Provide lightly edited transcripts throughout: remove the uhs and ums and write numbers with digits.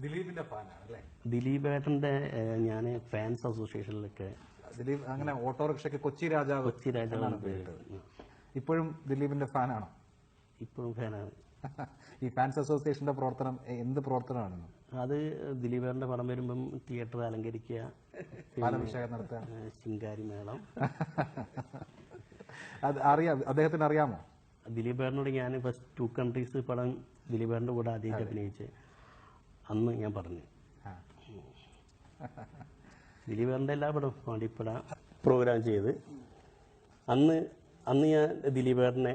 ദിലീപിന്റെ ഫാനാണ് അല്ലേ? ദിലീപ് ഏട്ടന്റെ ഞാൻ ഫാൻസ് അസോസിയേഷനിലൊക്കെ. ദിലീപ് അങ്ങനെ ഓട്ടോറിക്ഷയ്ക്ക് കൊച്ചി രാജാവ് എന്നാണ് പേരിട്ടത്. ഇപ്പോഴും ദിലീപിന്റെ ഫാനാണോ? ഇപ്പോഴും ഫാനാണ്. ഈ ഫാൻസ് അസോസിയേഷന്റെ പ്രവർത്തനം എന്ത് പ്രവർത്തനമാണെന്ന്? അത് ദിലീപേട്ടന്റെ പടം വരുമ്പം തിയേറ്റർ അലങ്കരിക്കുക, പാലഭിഷേകം നടത്തുക, ശിങ്കാരി മേളം. അത് അദ്ദേഹത്തിന് അറിയാമോ? ദിലീപേട്ടനോട് ഞാൻ ഫസ്റ്റ് 2 കൺട്രീസ് പടം ദിലീപേട്ടന്റെ കൂടെ ആദ്യമായിട്ട് അഭിനയിച്ച് അന്ന് ഞാൻ പറഞ്ഞു. ദിലീപേട്ടന്റെ എല്ലാ പടവും പാണ്ടിപ്പട പ്രോഗ്രാം ചെയ്ത് അന്ന് ഞാൻ ദിലീപേട്ടനെ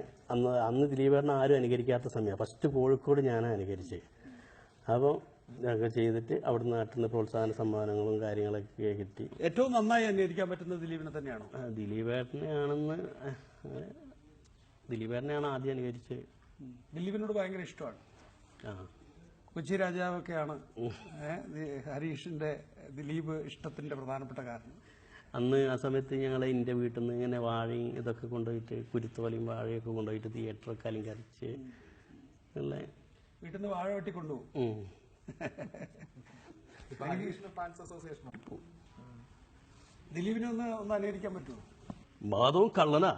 അന്ന് ദിലീപേട്ടനെ ആരും അനുകരിക്കാത്ത സമയമാണ്. ഫസ്റ്റ് കോഴിക്കോട് ഞാനാണ് അനുകരിച്ചത്. അപ്പോൾ ഇതൊക്കെ ചെയ്തിട്ട് അവിടുന്ന് നാട്ടിൽ നിന്ന് പ്രോത്സാഹന സമ്മാനങ്ങളും കാര്യങ്ങളൊക്കെ കിട്ടി. ഏറ്റവും നന്നായി അംഗീകരിക്കാൻ പറ്റുന്നത് ദിലീപിനെ തന്നെയാണോ? ദിലീപേട്ടനെയാണ് ആദ്യം അനുകരിച്ചത്. ദിലീപിനോട് ഭയങ്കര ഇഷ്ടമാണ്. കൊച്ചി രാജാവൊക്കെയാണ് ഹരീഷിന്റെ ദിലീപ് ഇഷ്ടത്തിന്റെ പ്രധാനപ്പെട്ട കാരണം. അന്ന് ആ സമയത്ത് ഞങ്ങൾ എൻ്റെ വീട്ടിൽ നിന്ന് ഇങ്ങനെ വാഴയും ഇതൊക്കെ കൊണ്ടുപോയിട്ട് കുരുത്തോലയും വാഴയൊക്കെ കൊണ്ടുപോയിട്ട് തിയേറ്ററൊക്കെ അലങ്കരിച്ച് വീട്ടിൽ നിന്ന് വാഴ വെട്ടി കൊണ്ടുപോകും. ദിലീപിനെ ഒന്ന് അനുകരിക്കാൻ പറ്റുമോ? മാധവും കള്ളനാ,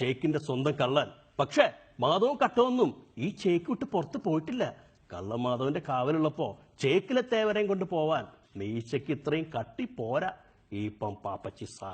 ചേക്കിന്റെ സ്വന്തം കള്ളൻ. പക്ഷെ മാധവും കട്ടമൊന്നും ഈ ചേക്ക് വിട്ട് പുറത്ത് പോയിട്ടില്ല. കള്ള മാധവന്റെ കാവലുള്ളപ്പോ ചേക്കിലെ തേവരെയും കൊണ്ട് പോവാൻ മീശയ്ക്ക് ഇത്രയും കട്ടി പോരാ. ഈ പാപ്പച്ചി സാർ.